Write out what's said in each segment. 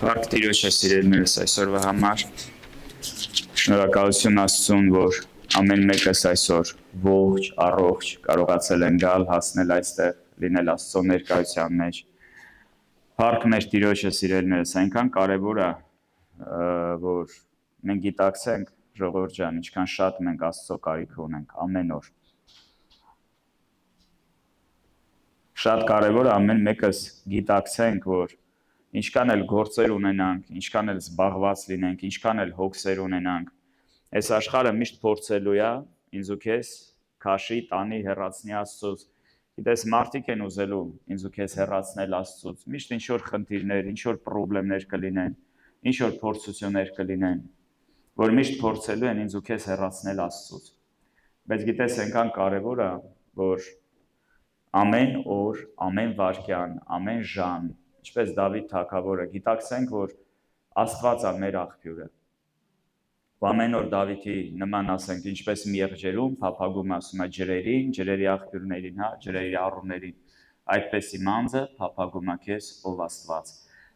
Փառք Տիրոջը սիրելիներս այսօրվա համար։ Շնորհակալություն Աստծուն, որ ամեն մեկս այսօր ողջ, առողջ կարողացել են գալ, հասնել այստեղ, լինել Աստծո ներկայության մեջ։ Փառք մեր Տիրոջը սիրելիներս, այնքան կարևոր է, որ մենք գիտակցենք, ժողովուրդ ջան, ինչքան շատ մենք Աստծո կարիք ունենք ամեն օր։ Շատ կարևոր է ամեն մեկս գիտակցենք, որ ինչքան էլ գործեր ունենանք, ինչքան էլ զբաղված լինենք, ինչքան էլ հոգսեր ունենանք, այս աշխարհը միշտ փորձելու է ինձ ու քեզ քաշի, տանի, հեռացնի Աստծուց։ Գիտես, մարդիկ են ուզելու ինձ ու քեզ հեռացնել Աստծուց։ Միշտ ինչ որ խնդիրներ, ինչ որ խնդիրներ կլինեն, ինչ որ փորձություններ կլինեն, որ միշտ փորձելու են ինձ ու քեզ հեռացնել Աստծուց։ Բայց գիտես, այնքան կարևոր է, որ ամեն օր, ամեն վայրկյան, ամեն ժամ, ինչպես Դավիթ թագավորը, գիտակցենք, որ Աստված է մեր աղբյուրը։ Ու ամեն օր Դավիթի նման ասենք, ինչպես մի եղջերում փափագում ասում է ջրերին, ջրերի աղբյուրներին, ջրերի առուներին, այդպես իմ անձը փափագում է քեզ, ով Աստված։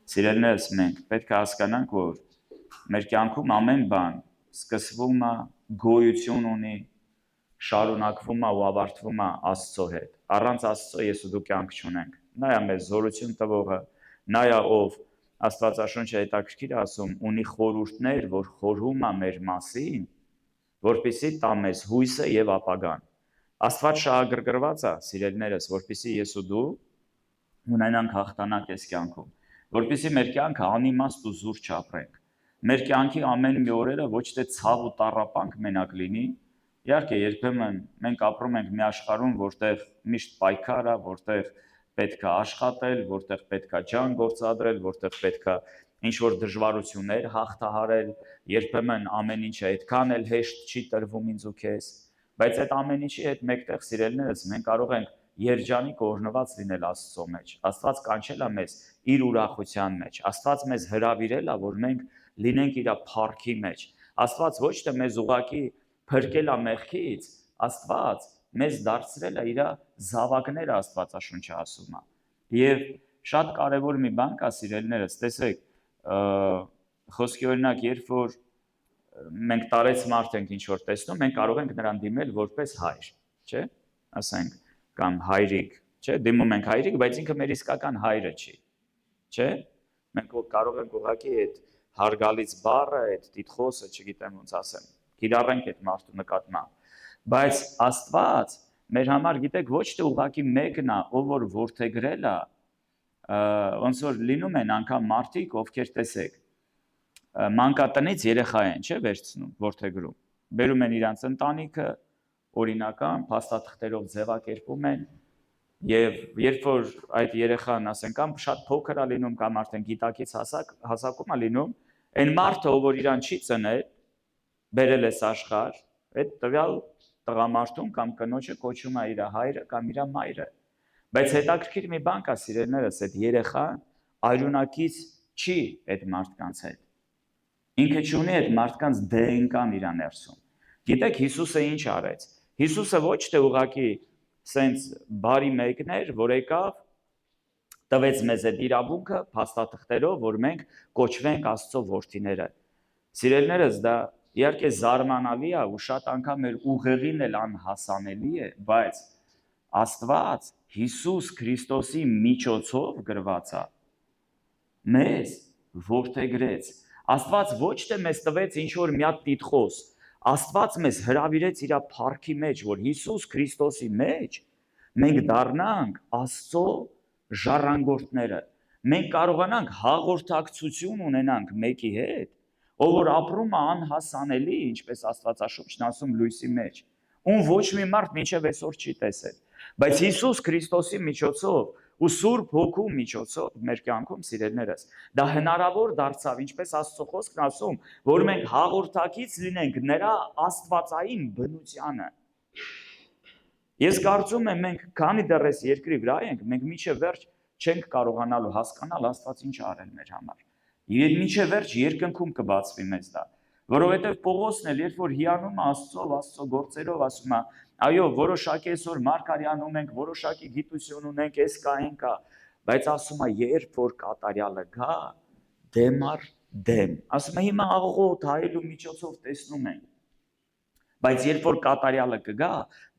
Սիրելիներս, մենք պետք է հասկանանք, որ մեր կյանքում ամեն բան սկսվում է, գոյություն ունի, շարունակվում է ու ավարտվում է Աստծո հետ։ Առանց Աստծո ես ու դու կյանք չունենք։ Նա է մեզ զորություն տվողը, նա է ով Աստվածաշունչը հետաքրքիր ասում, ունի խորհուրդներ, որ խորհում է մեր մասին, որպեսզի տա մեզ հույսը եւ ապագան։ Աստված շահագրգռված է, սիրելիներս, որպեսզի ես ու դու ունենանք հաղթանակ այս կյանքում, որպեսզի մեր կյանքը անիմաստ ու զուր չապրենք։ Մեր կյանքի ամեն մի օրերը ոչ թե ցավ ու տառապանք մենակ լինի։ Իհարկե, երբեմն մենք ապրում ենք մի աշխարհում, որտեղ միշտ պայքար է, որտեղ պետք է աշխատել, որտեղ պետք է ջան գործադրել, որտեղ պետք է ինչ-որ դժվարություններ հաղթահարել, երբեմն ամեն ինչը այդքան էլ հեշտ չի տրվում ինձ ու քեզ, բայց այդ ամեն ինչի հետ մեկտեղ սիրելիներս մենք կարող ենք երջանիկ օրհնված լինել Աստծո մեջ։ Աստված կանչել է մեզ իր ուրախության մեջ։ Աստված մեզ հրավիրել է, որ մենք լինենք իր փառքի մեջ։ Աստված ոչ թե մեզ ուղղակի փրկել է մեղքից, Աստված մեզ դարձրել է իր զավակները, Աստվածաշունչը ասում է։ Եվ շատ կարևոր մի բան կա, սիրելիներս, տեսեք, խոսքի օրինակ, երբ որ մենք տարեց մարդ ենք ինչ որ տեսնում, մենք կարող ենք նրան դիմել որպես հայր, չէ՞, ասենք, կամ հայրիկ, չէ՞, դիմում ենք հայրիկ, բայց ինքը մեր իսկական հայրը չի, չէ՞։ Մենք կարող ենք ուղղակի այդ հարգալից բառը, այդ տիտղոսը, չգիտեմ ոնց ասեմ, կիրառենք այդ մարդու նկատմամբ։ Բայց Աստված մեր համար, գիտեք, ոչ թե ուղղակի մեկն է, ով որ որդեգրել է, ոնց որ լինում են անգամ մարդիկ, ովքեր տեսեք, մանկատնից երեխա են, չէ, վերցնում, որդեգրում, բերում են իրանց ընտանիքը, օրինական, փաստաթղթերով ձևակերպում են, եւ երբ որ այդ երեխան, ասենք, կամ շատ փոքր է լինում, կամ արդեն գիտակից հասակում է լինում, այն մարդը, ով որ իրան չի ծնել, բերել է աշխարհ, այդ տվյալ տղամարդուն կամ կնոջը կոչում է իր հայրը կամ իր մայրը։ Բայց հետաքրքիր մի բան կա, սիրելիներս, այդ երեխան արյունակից չի այդ մարդկանց հետ։ Ինքը չունի այդ մարդկանց ԴՆԿ-ն իր ներսում։ Գիտեք, Հիսուսը ինչ արեց։ Հիսուսը ոչ թե ուղղակի սենց բարի մեկն էր, որ եկավ, տվեց մեզ այդ իրավունքը փաստաթղթերով, որ մենք կոչվենք Աստծո որդիները։ Սիրելիներս, դա իհարկե զարմանալի է ու շատ անգամ մեր ուղեղին էլ անհասանելի է, բայց Աստված Հիսուս Քրիստոսի միջոցով գրված է, մեզ որդեգրեց։ Աստված ոչ թե մեզ տվեց ինչ-որ մի հատ տիտղոս, Աստված մեզ հրավիրեց իր փառքի մեջ, որ Հիսուս Քրիստոսի մեջ մենք դառնանք Աստծո ժառանգորդները։ Մենք կարողանանք հաղորդակցություն ունենանք մեկի հետ, ով որ ապրում է անհասանելի, ինչպես Աստվածաշունչն ասում, լույսի մեջ, ում ոչ մի մարդ մինչև այսօր չի տեսել, բայց Հիսուս Քրիստոսի միջոցով ու Սուրբ Հոգու միջոցով մեր կյանքում, սիրելիներս, դա հնարավոր դարձավ, ինչպես Աստծո խոսքն ասում, որ մենք հաղորդակից լինենք նրա աստվածային բնությանը։ Ես կարծում եմ, մենք քանի դեռ այս երկրի վրա ենք, մենք մինչև վերջ չենք կարողանալու հասկանալ Աստված ինչ արել մեր համար։ Եվ մինչև վերջ երկնքում կբացվի մեզ դա, որովհետև Պողոսն էլ երբ որ հիանում է Աստծո գործերով, ասում է, այո, որոշակի այսօր մարգարեանում ենք, որոշակի գիտություն ունենք, այս կա, այն կա, բայց ասում է, երբ որ կատարյալը գա, դեմ առ դեմ։ Ասում է հիմա աղոտ հայելու միջոցով տեսնում ենք։ Բայց երբ որ կատարյալը կգա,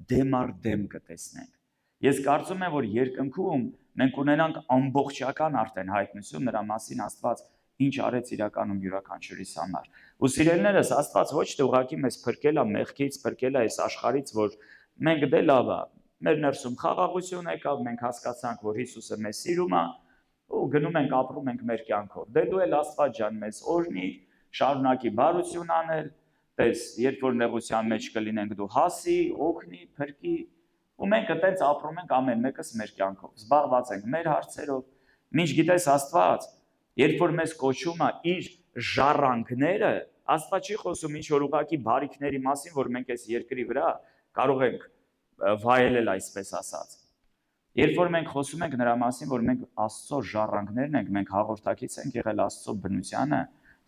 դեմ առ դեմ կտեսնենք։ Ես կարծում եմ, որ երկնքում մենք ունենանք ամբողջական արդեն հայտնություն նրա մասին Աստված ինչ արեց իրականում յուրաքանչյուրիս համար։ Ու սիրելիներս, Աստված ոչ թե ուղղակի մեզ փրկել է մեղքից, փրկել է այս աշխարհից, որ մենք դե լավ է, մեր ներսում խաղաղություն եկավ, մենք հասկացանք, որ Հիսուսը մեզ սիրում է, ու գնում ենք ապրում ենք մեր կյանքով։ Դե դու էլ Աստված ջան մեզ օրհնի, շարունակի բարություն անել, տես, երբ որ նեղության մեջ կլինենք, դու հասի, օգնի, փրկի, ու մենք այդպես ապրում ենք ամեն մեկս մեր կյանքով, զբաղված ենք մեր հարցերով։ Մինչ գիտես Աստված, երբ որ մեզ կոչում է իր ժառանգները, Աստված չի խոսում ինչ որ ուղղակի բարիքների մասին, որ մենք այս երկրի վրա կարող ենք վայելել, այսպես ասած։ Երբ որ մենք խոսում ենք նրա մասին, որ մենք Աստծո ժառանգներն ենք, մենք հաղորդակից ենք եղել Աստծո բնությանը,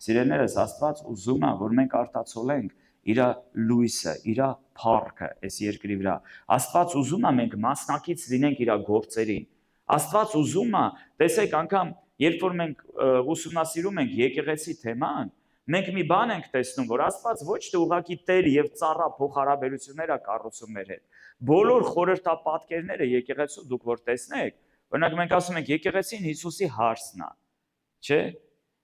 սիրելիներս, Աստված ուզում է, որ մենք արտացոլենք իր լույսը, իր փառքը այս երկրի վրա։ Աստված ուզում է մենք մասնակից լինենք իր գործերին։ Աստված ուզում է, տեսեք, անգամ երբ որ մենք ուսումնասիրում ենք եկեղեցի թեման, մենք մի բան ենք տեսնում, որ Աստված ոչ թե ուղղակի Տեր եւ ծառա փոխհարաբերություններ է կառուցում մեր հետ։ Բոլոր խորհրդապատկերները եկեղեցու դուք որ տեսնեք, օրինակ մենք ասում ենք եկեղեցին Հիսուսի հարսն է, չէ՞։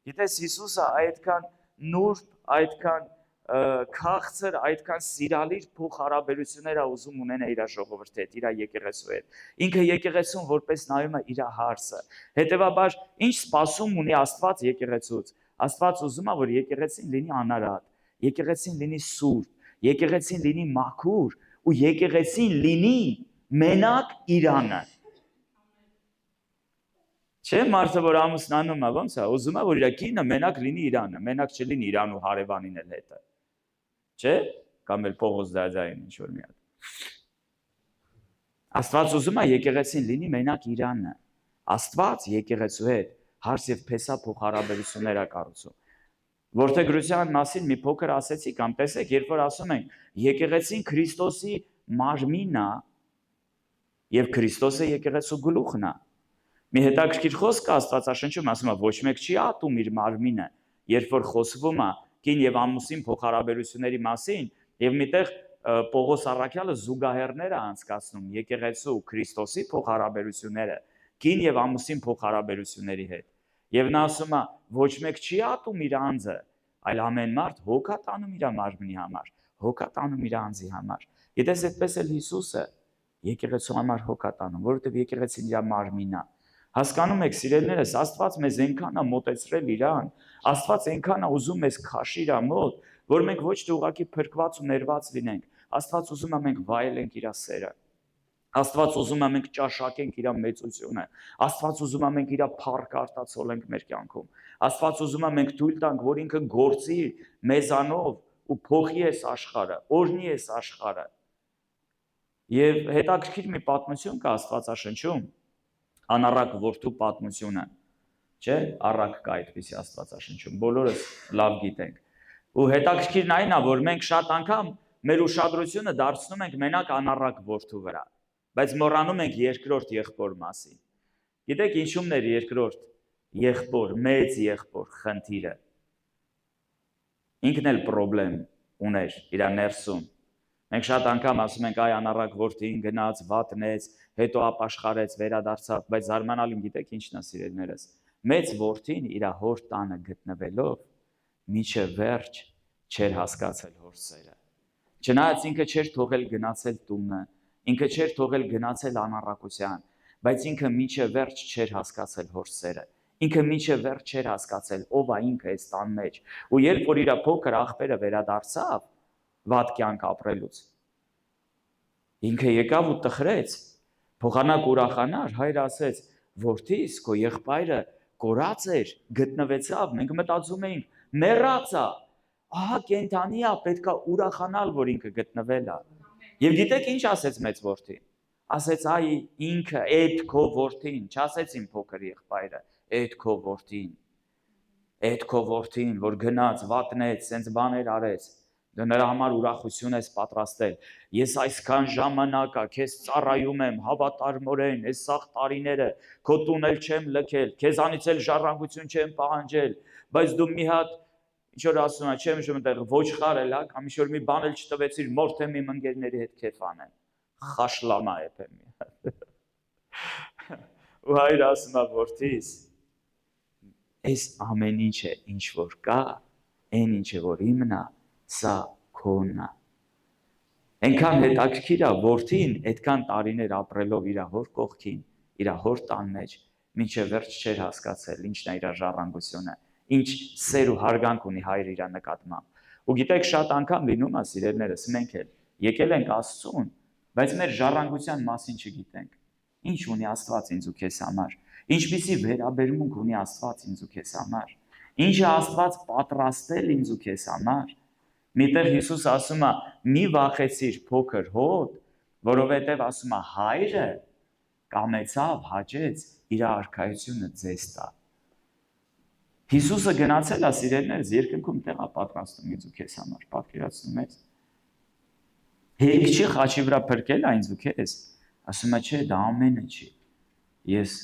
Գիտես Հիսուսը այդքան նուրբ, այդքան քաղցր, այդքան սիրալիր փոխհարաբերություններ է ուզում ունենա իր ժողովրդի հետ, իր եկեղեցու հետ։ Ինքը եկեղեցուն որպես նայում է իր հարսը։ Հետևաբար ինչ սպասում ունի Աստված եկեղեցուց։ Աստված ուզում է, որ եկեղեցին լինի անարատ, եկեղեցին լինի սուրբ, եկեղեցին լինի մաքուր ու եկեղեցին լինի մենակ Իրանը։ Չէ՞ մարդը որ ամուսնանում է, ո՞նց է, ուզում է որ իր կինը մենակ լինի Իրանը, մենակ չլինի Իրան ու հարևանին էլ հետը։ Չէ՞, կամ էլ Պողոս դաջային ինչ որ մի հատ։ Աստված ուզում է եկեղեցին լինի մենակ Իրանը։ Աստված եկեղեցու հետ հարս եւ փեսա փոխհարաբերություններ է կառուցում։ Որդեգրության մասին մի փոքր ասեցի, կամ տեսեք, երբ որ ասում ենք եկեղեցին Քրիստոսի մարմինն է եւ Քրիստոսը եկեղեցու գլուխն է։ Մի հետաքրքիր խոսք Աստվածաշնչում ասում է ոչ մեկ չի ատում իր մարմինը, երբ որ խոսվում է կին եւ ամուսին փոխհարաբերությունների մասին եւ միտեղ Պողոս առաքյալը զուգահեռներ է անցկացնում եկեղեցու Քրիստոսի փոխհարաբերությունները կին եւ ամուսին փոխհարաբերությունների հետ։ Եվ նա ասում է ոչ մեկ չի ատում իր անձը, այլ ամեն մարդ հոգ է տանում իր մարմնի համար, հոգ է տանում իր անձի համար։ Գիտես այդպես էլ Հիսուսը եկեղեցու համար հոգ է տանում, որովհետեւ եկեղեցին իր մարմինն է։ Հասկանում եք, սիրելիներս, Աստված մեզ այնքան է մոտեցրել իրան, Աստված այնքան է ուզում մեզ քաշի իր մոտ, որ մենք ոչ թե ուղղակի փրկված ու ներված լինենք, Աստված ուզում է մենք վայելենք իր սերը։ Աստված ուզում է մենք ճաշակենք իր մեծությունը, Աստված ուզում է մենք իր փառքը արտացոլենք մեր կյանքում, Աստված ուզում է մենք թույլ տանք, որ ինքը գործի մեզանով ու փոխի այս աշխարհը, օրհնի այս աշխարհը։ Եվ հետաքրքիր մի պատմություն կա Աստվածաշնչում, անառակ որդու պատմությունը, չէ՞, առակ կա այդպիսի Աստվածաշնչում, բոլորս լավ գիտենք։ Ու հետաքրքիրն այն է, որ մենք շատ անգամ մեր ուշադրությունը դարձնում ենք մենակ անառակ որդու վրա, բայց մոռանում ենք երկրորդ եղբոր մասին։ Գիտեք ինչումն էր երկրորդ եղբոր, մեծ եղբոր խնդիրը։ Ինքն էլ խնդրեմ ուներ իր ներսում։ Մենք շատ անգամ ասում ենք այ անառակ որդին գնաց, վատնեց, հետո ապաշխարեց, վերադարձավ, բայց զարմանալին գիտեք ինչն է սիրելիներս։ Մեծ որդին իր հոր տանը գտնվելով մինչև վերջ չէր հասկացել հոր սերը։ Չնայած ինքը չէր թողել գնացել տունը, ինքը չէր թողել գնացել անառակության, բայց ինքը մինչև վերջ չէր հասկացել հոր սերը։ Ինքը մինչև վերջ չէր հասկացել ով է ինքը այս տան մեջ։ Ու երբ որ իր փոքր աղբերը վերադարձավ վատ կյանք ապրելուց, ինքը եկավ ու տխրեց, փոխանակ ուրախանար, հայրը ասեց, որդիս, քո եղբայրը կորած էր, գտնվեցավ, մենք մտածում էինք, մեռած է, ահա կենդանի է, պետք է ուրախանալ, որ ինքը գտնվել է։ Եվ գիտեք ինչ ասեց մեծ որդին։ Ասեց այ ինքը, այդ քո որդին, չասեց իմ փոքր եղբայրը, այդ քո որդին, որ գնաց, վատնեց, սենց բաներ արեց, Դու նրա համար ուրախություն ես պատրաստել։ Ես այսքան ժամանակա քեզ ծառայում եմ հավատարմորեն, այս սաղ տարիները քո տուն էլ չեմ լքել, քեզանից էլ ժառանգություն չեմ պահանջել, բայց դու մի հատ ինչ որ ասում եմ, չեմ հիշում այնտեղ ոչխար էլ, կամ ինչ որ մի բան էլ չտվեցիր, մորթեմ իմ ընկերների հետ քեֆ անեմ։ Խաշլամա եփեմ մի հատ։ Ու հայր ասում է որդիս, այս ամեն ինչը ինչ որ կա, այն ինչը որ իմն է, սա քոնն է։ Այնքան հետաքրքիր է որդին այդքան տարիներ ապրելով իր հոր կողքին, իր հոր տան մեջ, մինչև վերջ չէր հասկացել ինչն է իր ժառանգությունը, ինչ սեր ու հարգանք ունի հայրը իր նկատմամբ։ Ու գիտեք, շատ անգամ լինում է, սիրելիներս, մենք էլ եկել ենք Աստծուն, բայց մեր ժառանգության մասին չգիտենք։ Ինչ ունի Աստված ինձ ու քեզ համար, ինչպիսի վերաբերմունք ունի Աստված ինձ ու քեզ համար, ինչ է Աստված պատրաստել ինձ ու քեզ համար։ Միտեղ Հիսուս ասում է՝ մի վախեցիր փոքր հոտ, որովհետև ասում է հայրը կամեցավ, հաճեց իր արքայությունը ձեզ տա։ Հիսուսը գնացել է, սիրելիներս, երկնքում տեղ է պատրաստում ինձ ու քեզ համար, պատկերացնում եք։ Հերիք չի խաչի վրա փրկել է ինձ ու քեզ, ասում է չէ, դա ամենը չի։ Ես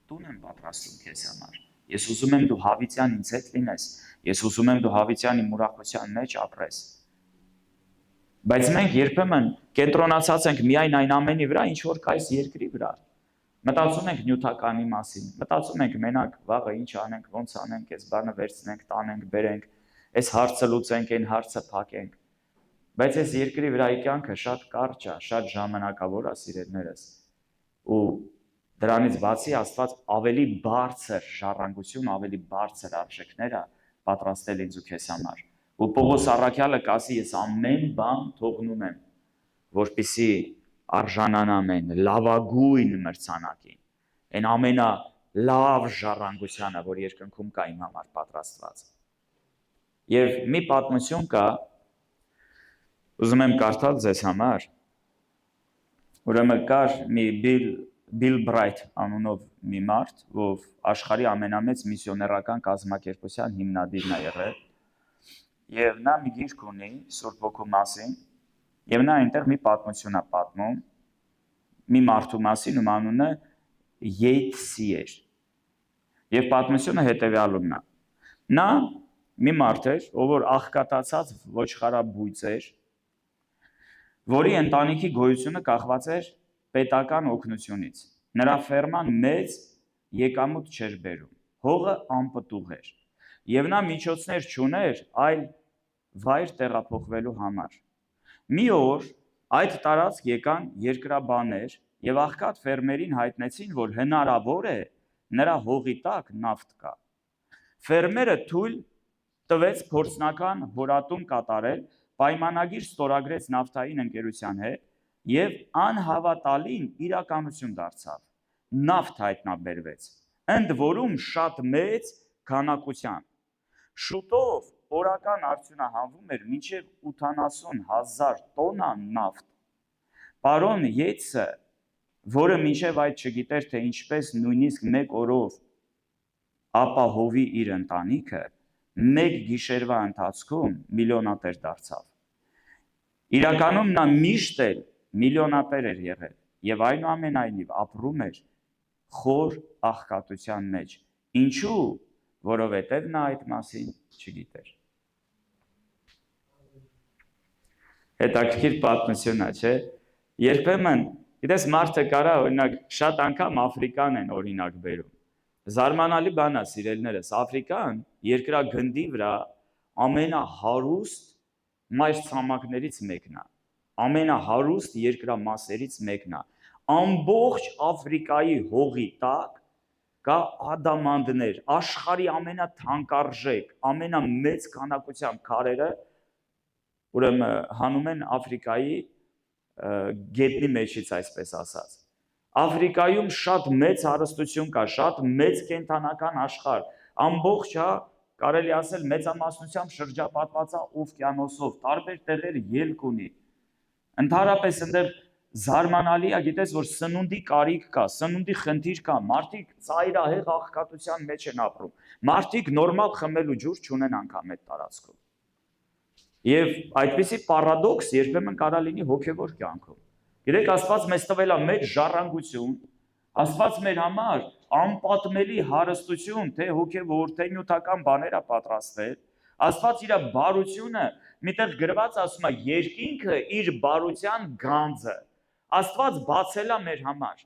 տուն եմ պատրաստում քեզ համար։ Ես ուզում եմ դու հավիտյան ինձ հետ լինես, ես ուզում եմ դու հավիտյան իմ ուրախության մեջ ապրես։ Բայց մենք երբեմն կենտրոնացած ենք միայն այն ամենի վրա, ինչ որ կա այս երկրի վրա։ Մտածում ենք նյութականի մասին, մտածում ենք մենակ վաղը ինչ անենք, ոնց անենք, այս բանը վերցնենք, տանենք, բերենք, այս հարցը լուծենք, այն հարցը փակենք։ Բայց այս երկրի վրայի կյանքը շատ կարճ է, շատ ժամանակավոր է, սիրելիներս։ Ու դրանից բացի Աստված ավելի բարձր ժառանգություն, ավելի բարձր արժեքներ է պատրաստել ինձ ու քեզ համար։ Ու Պողոս առաքյալը կասի, ես ամեն բան թողնում եմ, որպեսզի արժանանամ այն լավագույն մրցանակին, այն ամենալավ ժառանգությանը, որ երկնքում կա իմ համար պատրաստված։ Եվ մի պատմություն կա, ուզում եմ կարդալ ձեզ համար, ուրեմն կար մի Բիլ Բրայթ անունով մի մարդ, ով աշխարհի ամենամեծ միսիոներական կազմակերպության հիմնադիրն է եղել, եւ նա մի գիրք ունի Սուրբ Ոգու մասին, եւ նա այնտեղ մի պատմություն է պատմում մի մարդու մասին, ում անունը Յեյթսի էր։ Եվ պատմությունը հետեւյալումն է։ Նա մի մարդ էր, ով որ աղքատացած ոչխարաբույծ էր, որի ընտանիքի գոյությունը կախված էր պետական օգնությունից։ Նրա ֆերման մեծ եկամուտ չէր բերում, հողը անպտուղ էր, եւ նա միջոցներ չուներ այլ վայր տեղափոխվելու համար։ Մի օր այդ տարածք եկան երկրաբաններ եւ աղքատ ֆերմերին հայտնեցին, որ հնարավոր է նրա հողի տակ նավթ կա։ Ֆերմերը թույլ տվեց փորձնական հորատում կատարել, պայմանագիր ստորագրեց նավթային ընկերության հետ եւ անհավատալին իրականություն դարձավ։ Նավթ հայտնաբերվեց, ընդ որում շատ մեծ քանակությամբ։ Շուտով օրական արդյունքը հանվում էր մինչև 80,000 տոննա նավթ։ Պարոն Յեյթսը, որը մինչև այդ չգիտեր, թե ինչպես նույնիսկ մեկ օրով ապահովի իր ընտանիքը, մեկ գիշերվա ընթացքում միլիոնատեր դարձավ։ Իրականում նա միշտ էլ միլիոնատեր էր եղել եւ այնուամենայնիվ ապրում էր խոր աղքատության մեջ։ Ինչու՞, որովհետեւ նա այդ մասին չգիտեր։ Հետաքրքիր պատմություն է, չէ՞։ Երբեմն, գիտես, մարդը կարա, օրինակ, շատ անգամ Աֆրիկան են օրինակ բերում։ Զարմանալի բան է, սիրելիներս, Աֆրիկան երկրագնդի վրա ամենահարուստ մայրցամաքներից մեկն է, ամենահարուստ երկրամասերից մեկն է։ Ամբողջ Աֆրիկայի հողի տակ կա ադամանդներ, աշխարհի ամենաթանկարժեք, ամենամեծ քանակությամբ քարերը, ուրեմն հանում են Աֆրիկայի գետնի մեջից, այսպես ասած։ Աֆրիկայում շատ մեծ հարստություն կա, շատ մեծ կենդանական աշխարհ, ամբողջ կարելի ասել մեծամասնությամբ շրջապատված է օվկիանոսով, տարբեր տեղեր ելք ունի։ Ընդհանրապես այնտեղ զարմանալի է, գիտես, որ սնունդի կարիք կա, սնունդի խնդիր կա, մարդիկ ծայրահեղ աղքատության մեջ են ապրում, մարդիկ նորմալ խմելու ջուր չունեն անգամ այդ տարածքում։ Եվ այդպիսի պարադոքս երբեմն կարա լինի հոգևոր կյանքում։ Գիտեք, Աստված մեզ տվել է մեծ ժառանգություն, Աստված մեր համար անպատմելի հարստություն, թե հոգևոր, թե նյութական բաներ է պատրաստել։ Աստված իր բարությունը միտեղ գրված ասում է երկինքը իր բարության գանձը։ Աստված բացել է մեր համար։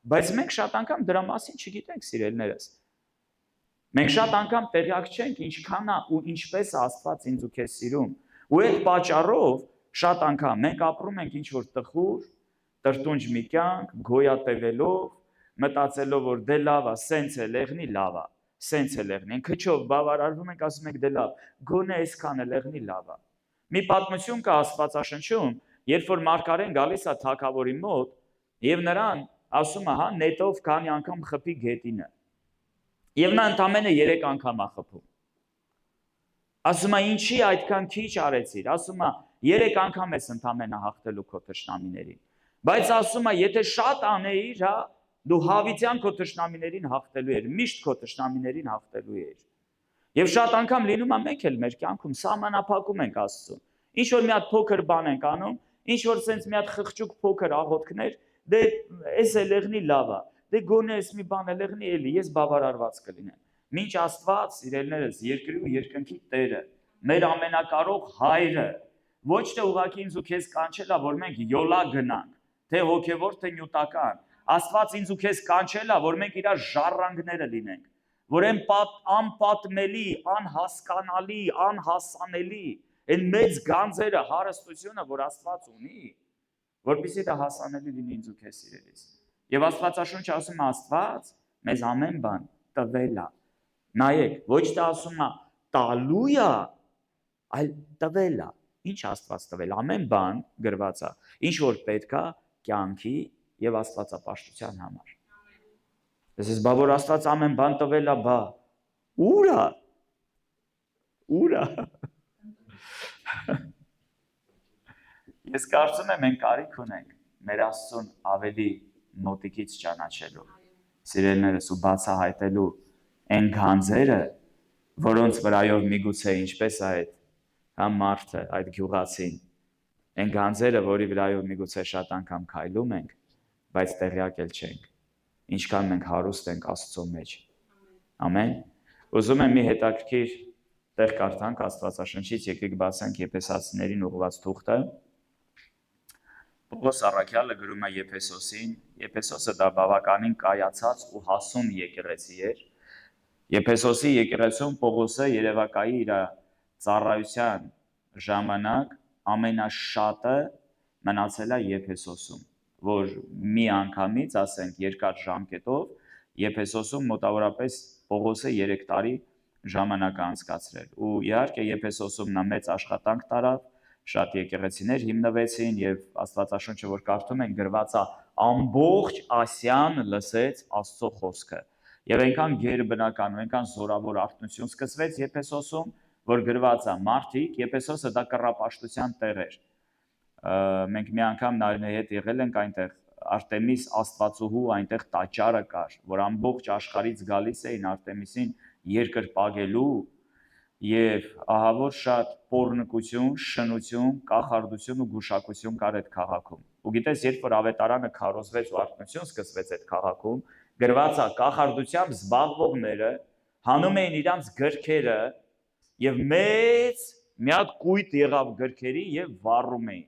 Բայց մենք շատ անգամ դրա մասին չգիտենք, սիրելիներս։ Մենք շատ անգամ տեղյակ չենք ինչքան է ու ինչպես է Աստված ինձ ու քեզ սիրում։ Ու այդ պատճառով շատ անգամ մենք ապրում ենք ինչ որ տխուր, տրտունջ մի կյանք, գոյատևելով, մտածելով որ դե լավ է, սենց է եղնի, լավ է, սենց է եղնի։ Քչով բավարարվում ենք, ասում ենք դե լավ, գոնե այսքան է եղնի, լավ է։ Մի պատմություն կա Աստվածաշնչում, երբ որ Մարգարեն գալիս է թագավորի մոտ եւ նրան ասում է, հա, նետով քանի անգամ խփի գետինը։ Եվ նա ընդամենը 3 անգամ է խփում։ Ասում է, ինչի այդքան քիչ արեցիր։ Ասում է, 3 անգամ ես ընդամենը հաղթելու քո թշնամիներին։ Բայց ասում է, եթե շատ անեիր, հա, դու հավիտյան քո թշնամիներին հաղթելու ես, միշտ քո թշնամիներին հաղթելու ես։ Եվ շատ անգամ լինում է մենք էլ մեր կյանքում սահմանափակում ենք Աստծուն։ Ինչ որ մի հատ փոքր բան ենք անում, ինչ որ sense մի հատ խղճուկ փոքր աղոթքներ, դե էս է եղնի լավ է։ Դե գոնե էս մի բան է եղնի էլի, ես բավարարված կլինեմ։ Մինչ Աստված, սիրելիներս, երկրի ու երկնքի Տերը, մեր ամենակարող Հայրը, ոչ թե ուղղակի ինձ ու քեզ կանչել է, որ մենք յոլա գնանք, թե հոգևոր, թե նյութական։ Աստված ինձ ու քեզ կանչել է, որ մենք իր ժառանգները լինենք, որ անպատմելի, անհասկանալի, անհասանելի, այն մեծ գանձերը, հարստությունը, որ Աստված ունի, որպեսզի դա հասանելի լինի ինձ ու քեզ սիրելիս։ Եվ Աստվածաշունչը ասում է Աստված մեզ ամեն բան տվել է։ Նայեք, ոչ թե ասում է տալու է, այլ տվել է։ Ինչ Աստված տվել, ամեն բան գրված է, ինչ որ պետք է կյանքի եւ աստվածապաշտության համար։ Ես բա որ Աստված ամեն բան տվել է, բա ուր է։ Ուր է։ Ես կարծում եմ մենք կարիք ունենք մեր Աստծուն ավելի մոտիկից ճանաչելու, սիրելիներս ու բացահայտելու այն գանձերը, որոնց վրայով միգուցե ինչպես է այդ մարդը, այդ գյուղացին, այն գանձերը, որի վրայով միգուցե շատ անգամ քայլում ենք, բայց տեղյակ էլ չենք, ինչքան մենք հարուստ ենք Աստծո մեջ։ Ամեն։ Ուզում եմ մի հետաքրքիր տեղ կարդանք Աստվածաշնչից, եկեք բացենք Եփեսացիներին ուղղված թուղթը։ Պողոս առաքյալը գրում է Եփեսոսին, Եփեսոսը դա բավականին կայացած ու հասուն եկեղեցի էր։ Եփեսոսի եկեղեցում Պողոսը երևակայի իր ծառայության ժամանակ ամենաշատը մնացել է Եփեսոսում, որ մի անգամից, ասենք, երկար ժամկետով Եփեսոսում մոտավորապես Պողոսը 3 տարի ժամանակ անցկացրել։ Ու իհարկե Եփեսոսում նա մեծ աշխատանք տարավ, շատ եկեղեցիներ հիմնվեցին եւ Աստվածաշունչը որ կարդում ենք գրված է ամբողջ Ասիան լսեց Աստծո խոսքը։ Եվ այնքան գերբնական ու այնքան զորավոր արթնություն սկսվեց Եփեսոսում, որ գրված է մարդիկ, Եփեսոսը դա կռապաշտության տեղ էր։ Մենք մի անգամ նարինի հետ եղել ենք այնտեղ, Արտեմիս Աստվածուհու այնտեղ տաճարը կար, որ ամբողջ աշխարհից գալիս էին Արտեմիսին երկրպագելու եւ ահա որ շատ պոռնկություն, շնություն, կախարդություն ու գուշակություն կար այդ քաղաքում։ Ու գիտես, երբ որ ավետարանը քարոզվեց ու արթնություն սկսվեց այդ քաղաքում, գրված է կախարդությամբ զբաղվողները հանում էին իրանց գրքերը եւ մեծ մի հատ կույտ եղավ գրքերի եւ վառում էին։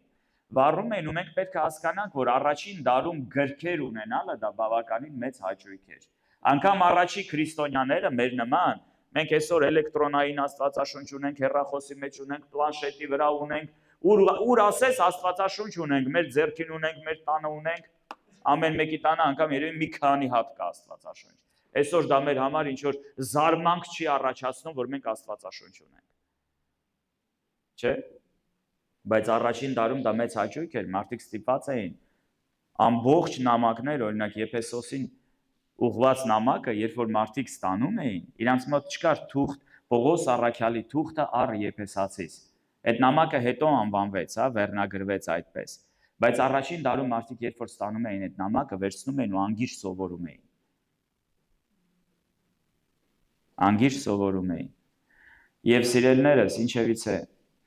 Վառում էին ու մենք պետք է հասկանանք, որ առաջին դարում գրքեր ունենալը դա բավականին մեծ հաճույք էր։ Անկամ առաջի քրիստոնյաները մեր նման, մենք այսօր էլեկտրոնային Աստվածաշունչ ունենք, հեռախոսի մեջ ունենք, պլանշետի վրա ունենք, ուր ասես Աստվածաշունչ ունենք, մեր ձեռքին ունենք, մեր տանը ունենք, ամեն մեկի տանը անգամ երևի մի քանի հատ կա Աստվածաշունչ։ Այսօր դա մեր համար ինչ որ զարմանք չի առաջացնում, որ մենք Աստվածաշունչ ունենք։ Չէ՞։ Բայց առաջին դարում դա մեծ հաճույք էր, մարդիկ ստիպված էին ամբողջ նամակներ, օրինակ Եփեսոսին ուղված նամակը, երբ որ մարդիկ ստանում էին, իրանց մոտ չկար թուղթ, Պողոս առաքյալի թուղթը առ Եփեսացիս։ Այդ նամակը հետո անվանվեց, հա, վերնագրվեց այդպես։ Բայց առաջին դարում մարդիկ երբ որ ստանում էին այդ նամակը, վերցնում էին ու անգիր սովորում էին։ Անգիր սովորում էին։ Եվ սիրելիներս, ինչևից է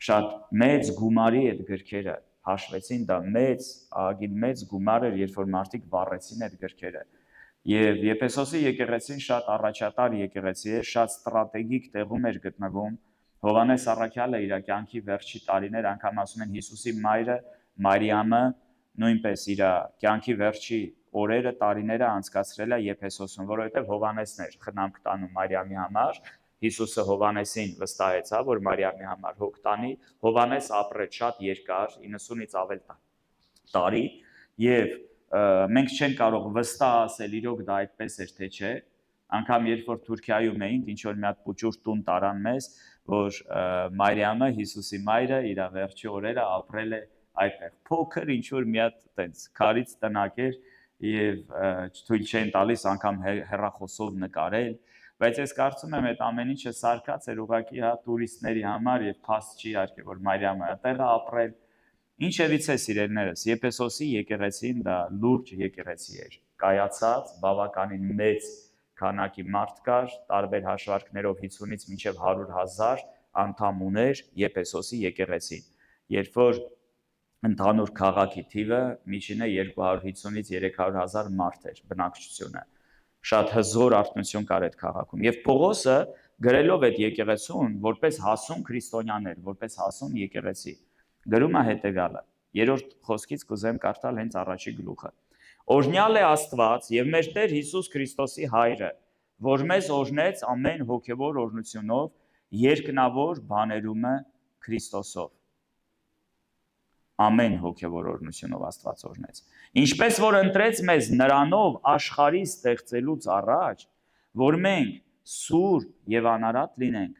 շատ մեծ գումարի այդ գրքերը հաշվեցին, դա մեծ գումար էր, երբ որ մարդիկ վառեցին այդ գրքերը։ Եվ Եփեսոսի եկեղեցին շատ առաջատար եկեղեցի է, շատ ստրատեգիկ տեղում էր գտնվում։ Հովհաննես առաքյալը իր կյանքի վերջի տարիներ անգամ ասում են Հիսուսի մայրը Մարիամը նույնպես իր կյանքի վերջի օրերը, տարիները անցկացրել է Եփեսոսում, որովհետև Հովհաննեսն էր խնամք տանում Մարիամի համար, Հիսուսը Հովհաննեսին վստահեցավ, որ Մարիամի համար հոգ տանի, Հովհաննես ապրեց շատ երկար, 90-ից ավել տարի, եւ մենք չենք կարող վստահ ասել իրոք դա այդպես էր թե չէ, անգամ երբ որ Թուրքիայում էինք, ինչ որ մի հատ փուճուր տուն տարան մեզ, որ Մարիամը, Հիսուսի մայրը, իր վերջի օրերը ապրել է այդտեղ, փոքր ինչ որ մի հատ տենց քարից տնակ էր եւ թույլ չեն տալիս անգամ հեռախոսով նկարել, բայց ես կարծում եմ այդ ամեն ինչը սարքած էր ուղղակի հա տուրիստների համար եւ փաստ չի իհարկե որ Մարիամը այդտեղ ապրել։ Ինչևից է սիրելիներս, Եփեսոսի եկեղեցին դա լուրջ եկեղեցի էր, կայացած բավականին մեծ քանակի մարդ կար, տարբեր հաշվարկներով 50-ից մինչև 100,000 անդամ ուներ Եփեսոսի եկեղեցին, երբ որ ընդհանուր քաղաքի թիվը միջինը 250-ից 300,000 մարդ էր բնակչությունը, շատ հզոր արթնություն կար այդ քաղաքում, եւ Պողոսը գրելով այդ եկեղեցուն որպես հասուն քրիստոնյաներ, որպես հասուն եկեղեցի, գրում է հետեւյալը, 3-րդ խոսքից կուզեմ կարդալ հենց առաջի գլուխը. Օրհնյալ է Աստված եւ մեր Տեր Հիսուս Քրիստոսի Հայրը, որ մեզ օրհնեց ամեն հոգեվոր օրհնությունով, երկնավոր բաներումը Քրիստոսով։ Ամեն հոգեվոր օրհնությունով Աստված օրհնեց։ Ինչպես որ ընտրեց մեզ նրանով աշխարհի ստեղծելուց առաջ, որ մենք սուրբ եւ անարատ լինենք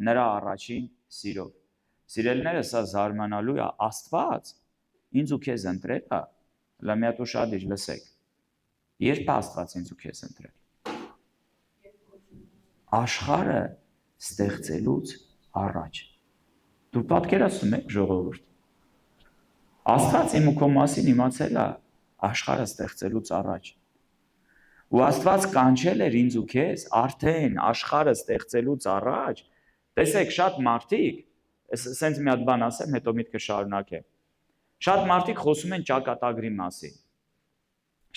նրա առաջին սիրով։ Սիրելիներս, սա զարմանալու է, Աստված ինձ ու քեզ ընտրել է, լա մի հատ ուշադիր լսեք։ Երբ է Աստված ինձ ու քեզ ընտրել։ Աշխարհը ստեղծելուց առաջ։ Դու պատկերացնում եք ժողովուրդ։ Աստված իմ ու քո մասին իմացել է աշխարհը ստեղծելուց առաջ։ Ու Աստված կանչել էր ինձ ու քեզ արդեն աշխարհը ստեղծելուց առաջ։ Տեսեք, շատ մարդիկ, սենց մի հատ բան ասեմ, հետո միտքը շարունակեմ։ Շատ մարդիկ խոսում են ճակատագրի մասին։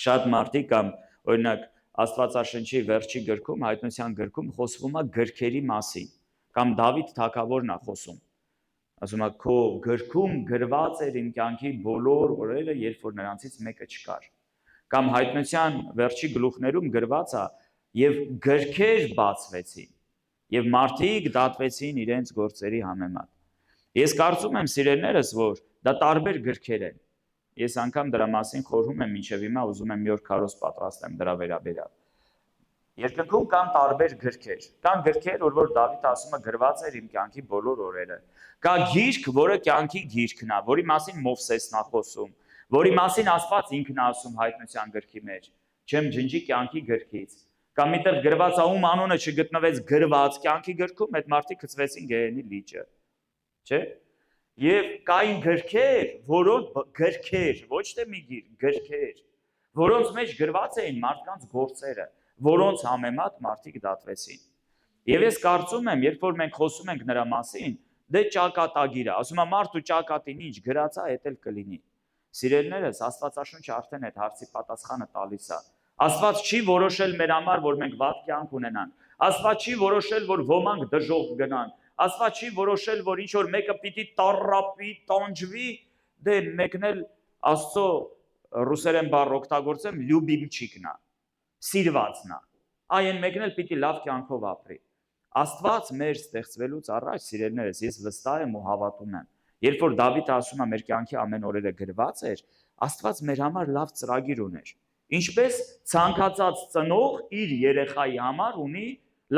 Շատ մարդիկ կամ օրինակ Աստվածաշնչի վերջի գրքում, Հայտնության գրքում խոսվում է գրքերի մասին, կամ Դավիթ թագավորն է խոսում։ Ասում է քո գրքում գրված էր իմ կյանքի բոլոր օրերը, երբ որ նրանցից մեկը չկար։ Կամ Հայտնության վերջի գլուխներում գրված է եւ գրքեր բացվեցին եւ մարդիկ դատվեցին իրենց գործերի համեմատ։ Ես կարծում եմ սիրելիներս, որ դա տարբեր գրքեր են։ Ես անգամ դրա մասին խորհում եմ մինչև հիմա, ուզում եմ մի օր քարոզ պատրաստեմ դրա վերաբերյալ։ Երկնքում կան տարբեր գրքեր։ Կան գրքեր, որ Դավիթ ասում է գրված էր իմ կյանքի բոլոր օրերը։ Կա գիրք, որը կյանքի գիրքն է, որի մասին Մովսեսն է խոսում, որի մասին Աստված ինքն է ասում Հայտնության գրքի մեջ։ Չեմ ջնջի կյանքի գրքից։ Կամ միտեղ գրված է ում անունը չգտնվեց գրված կյանքի գրքում, այդ մարդիկ գցվեցին գեհենի լիճը։ Չէ՞։ Եվ կային գրքեր, որոնց գրքեր, ոչ թե մի գիր, գրքեր, որոնց մեջ գրված էին մարդկանց գործերը, որոնց համեմատ մարդիկ դատվեցին։ Եվ ես կարծում եմ, երբ որ մենք խոսում ենք նրա մասին, դե ճակատագիրը, ասում է մարդու ճակատին ինչ գրած է, այդ էլ կլինի։ Սիրելիներս, Աստվածաշունչը արդեն այդ հարցի պատասխանը տալիս է։ Աստված չի որոշել մեր համար, որ մենք վատ կյանք ունենանք։ Աստված չի որոշել, որ ոմանք դժոխք գնան։ Աստված չի որոշել, որ ինչ որ մեկը պիտի տառապի, տանջվի, դե մեկն էլ Աստծո ռուսերեն բառ օգտագործեմ, լյուբիմչիկն է, սիրվածն է։ Այն մեկն էլ պիտի լավ կյանքով ապրի։ Աստված մեր ստեղծվելուց առաջ, սիրելիներս, ես վստահ եմ ու հավատում եմ, երբ որ Դավիթը ասում է մեր կյանքի ամեն օրերը գրված էր, Աստված մեր համար լավ ծրագիր ուներ։ Ինչպես ցանկացած ծնող իր երեխայի համար ունի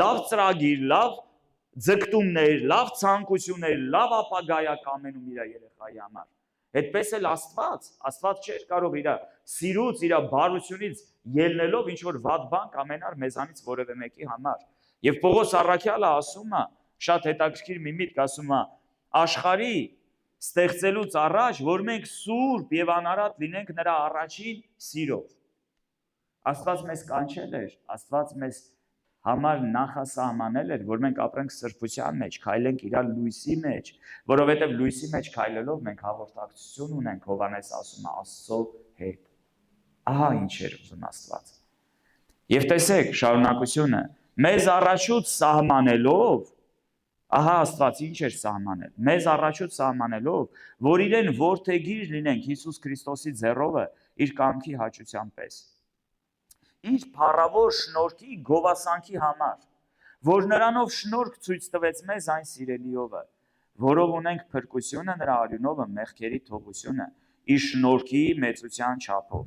լավ ծրագիր, լավ ձգտումներ, լավ ցանկություններ, լավ ապագայա կամենում իր երեխայի համար։ Այդպես էլ Աստված չէր կարող իր սիրուց, իր բարությունից ելնելով ինչ որ վատ բան կամենար մեզանից որևէ մեկի համար։ Եվ Պողոս առաքյալը ասում է, շատ հետաքրքիր մի միտք ասում է, աշխարհի ստեղծելուց առաջ, որ մենք սուրբ եւ անարատ լինենք նրա առաջին սիրով։ Աստված մեզ կանչել էր, Աստված մեզ համար նախասահմանել էր, որ մենք ապրենք սրբության մեջ, քայլենք իր լույսի մեջ, որովհետև լույսի մեջ քայլելով մենք հաղորդակցություն ունենք, Հովհաննես ասում է, Աստծո հետ։ Ահա ինչ էր ուզում Աստված։ Եվ տեսեք շարունակությունը, մեզ առաջուց սահմանելով, ահա Աստված ինչ էր սահմանել, մեզ առաջուց սահմանելով, որ իրեն որդեգիր լինենք Հիսուս Քրիստոսի ձեռովը իր կամքի հաճության պես։ Իր փառավոր շնորհքի գովասանքի համար, որ նրանով շնորհք ցույց տվեց մեզ այն սիրելիովը, որով ունենք փրկությունը նրա արյունովը մեղքերի թողությունը, իր շնորհքի մեծության չափով,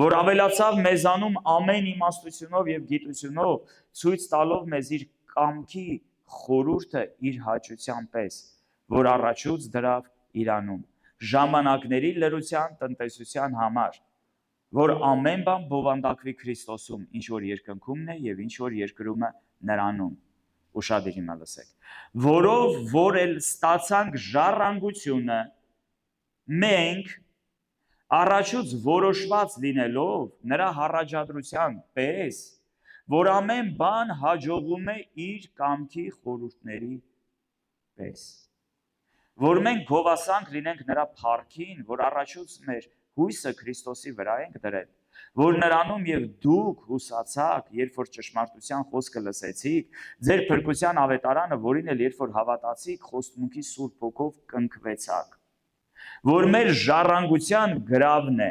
որ ավելացավ մեզանում ամեն իմաստությունով եւ գիտությունով, ցույց տալով մեզ իր կամքի խորհուրդը իր հաճության պես, որ առաջուց դրավ իրանում, ժամանակների լրության տնտեսության համար, որ ամեն բան բովանդակվի Քրիստոսում, ինչ որ երկնքումն է եւ ինչ որ երկրում է նրանում, ուշադիր իմը լսեք, որով որ էլ ստացանք ժառանգությունը, մենք առաջուց որոշված լինելով նրա հառաջադրության պես, որ ամեն բան հաջողում է իր կամքի խորհուրդների պես, որ մենք գովասանք լինենք նրա փառքին, որ առաջուց մեր հույսը Քրիստոսի վրա ենք դրել, որ նրանում եւ դուք հուսացաք, երբ որ ճշմարտության խոսքը լսեցիք, ձեր փրկության ավետարանը, որին էլ երբ որ հավատացիք, խոստմունքի Սուրբ Հոգով կնքվեցաք, որ մեր ժառանգության գրավն է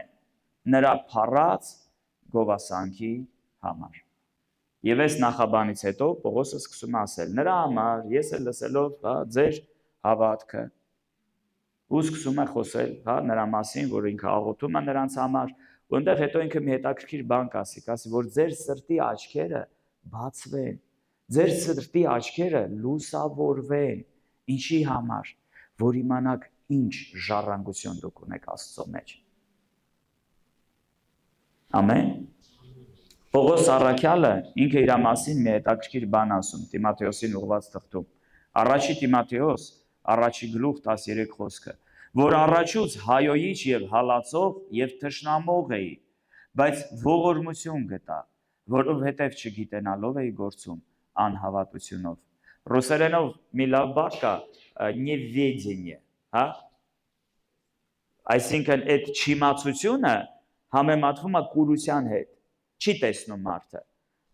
նրա փառած գովասանքի համար։ Եվ այս նախաբանից հետո Պողոսը սկսում է ասել. նրա համար ես էլ լսելով, ձեր հավատքը ու սկսում է խոսել, նրա մասին, որ ինքը աղոթում է նրանց համար, ու այնտեղ հետո ինքը մի հետաքրքիր բան կասի, որ ձեր սրտի աչքերը բացվեն, ձեր սրտի աչքերը լուսավորվեն, ինչի համար, որ իմանաք ինչ ժառանգություն դուք ունեք Աստծո մեջ։ Ամեն։ Պողոս առաքյալը ինքը իր մասին մի հետաքրքիր բան ասում Տիմոթեոսին ուղղված թղթում։ Առաջի Տիմոթեոս, առաջի գլուխ 13 խոսքը, որ առաջուց հայոյիչ եւ հալածող եւ թշնամող էի, բայց ողորմություն գտա, որովհետեւ չգիտենալով էի գործում անհավատությունով։ Ռուսերենով մի լավ բառ կա, неведение, հա? Այսինքն այդ չիմացությունը համեմատվում է կուրության հետ, չի տեսնում մարդը։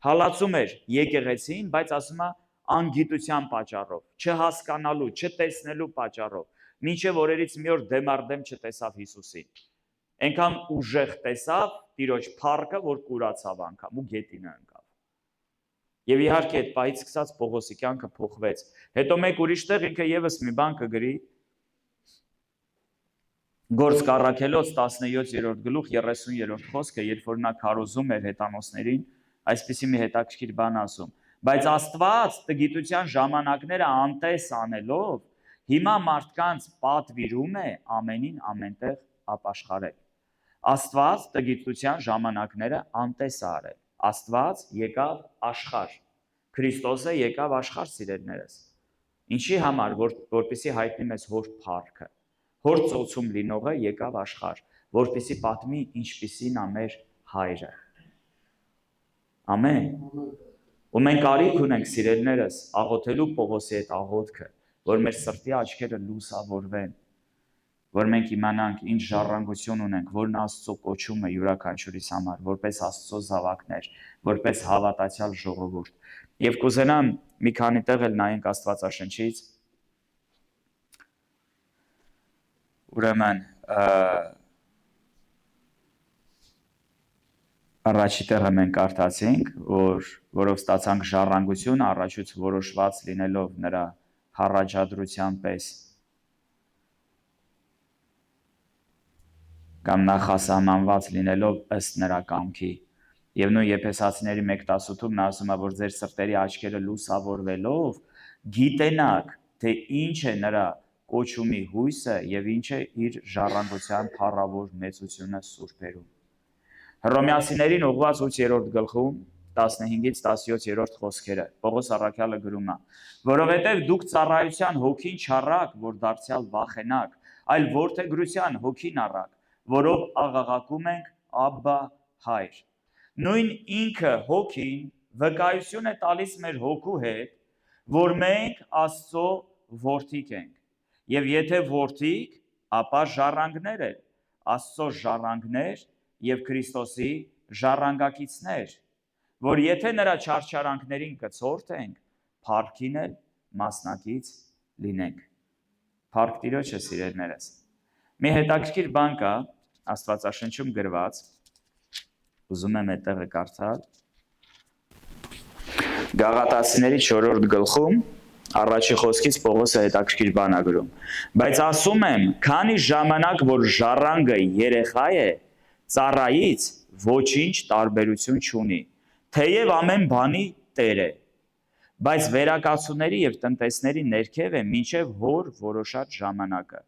Հալածում էր եկեղեցին, բայց ասում է անգիտության պատճառով, չհասկանալու, չտեսնելու պատճառով, մինչև օրերից մի օր դեմարդեմ չտեսավ Հիսուսին։ Այնքան ուժեղ տեսավ Տիրոջ փառքը, որ կուրացավ անգամ ու գետինը ընկավ։ Եվ իհարկե այդ պահից սկսած Պողոսի կյանքը փոխվեց։ Հետո մեկ ուրիշ տեղ ինքը եւս մի բան կգրի Գործք առաքելոց 17-րդ գլուխ 30-րդ խոսքը, երբ որ նա քարոզում էր հետանոսներին, այսպիսի մի հետաքրքիր բան ասում. բայց Աստված տգիտության ժամանակները անտես անելով, հիմա մարդկանց պատվիրում է ամենին ամենտեղ ապաշխարել։ Աստված տգիտության ժամանակները անտես արել։ Աստված եկավ աշխարհ։ Քրիստոսը եկավ աշխարհ, սիրելիներս։ Ինչի համար, որպեսզի հայտնի մեզ հոր փառքը։ Հոր ծոցում լինողը եկավ աշխարհ, որպեսզի պատմի ինչպիսին է մեր հայրը։ Ամեն։ Ու մենք կարիք ունենք, սիրելիներս, աղոթելու Պողոսի այդ աղոթքը, որ մեր սրտի աչքերը լուսավորվեն, որ մենք իմանանք ինչ ժառանգություն ունենք, որն Աստծո կոչումը յուրաքանչյուրիս համար, որպես Աստծո զավակներ, որպես հավատացյալ ժողովուրդ։ Եվ կուզենամ մի քանի տեղ էլ նայենք Աստվածաշնչից, ուրեմն առաջի տեղը մենք կարդացինք, որով ստացանք ժառանգություն առաջուց որոշված լինելով նրա հառաջադրության պես կամ նախասահմանված լինելով ըստ նրա կամքի։ Եվ նույն Եփեսացիների 1:18-ում նա ասում է, որ ձեր սրտերի աչքերը լուսավորվելով գիտենաք, թե ինչ է նրա կոչումի հույսը եւ ինչ է իր ժառանգության փառավոր մեծությունը սուրբերում։ Հռոմեացիներին ուղղված 8-րդ գլխում 15-ից 17-րդ խոսքերը Պողոս առաքյալը գրում է. որովհետև դուք ծառայության հոգին չառաք, որ դարձյալ վախենաք, այլ որդեգրության հոգին առաք, որով աղաղակում ենք Աբբա Հայր։ Նույն ինքը հոգին, վկայություն է տալիս մեր հոգու հետ, որ մենք Աստծո որդիք ենք։ Եվ եթե որդիք, ապա ժառանգներ են, Աստծո ժառանգներ եւ Քրիստոսի ժառանգակիցներ, որ եթե նրա չարչարանքներին կցորդենք, փառքին էլ մասնակից լինենք։ Փառք Տիրոջը, սիրելիներս։ Մի հետաքրքիր բան կա Աստվածաշնչում գրված, ուզում եմ այդտեղը կարդալ։ Գաղատացիների 4-րդ գլխում առաջի խոսքից Պողոսը հետաքրքիր բան է գրում։ Բայց ասում եմ, քանի ժամանակ որ ժառանգը երեխա է, ծառայից ոչինչ տարբերություն չունի, թեև ամեն բանի տեր է, բայց վերակացուների եւ տնտեսների ներքև է մինչեւ հոր որոշած ժամանակը։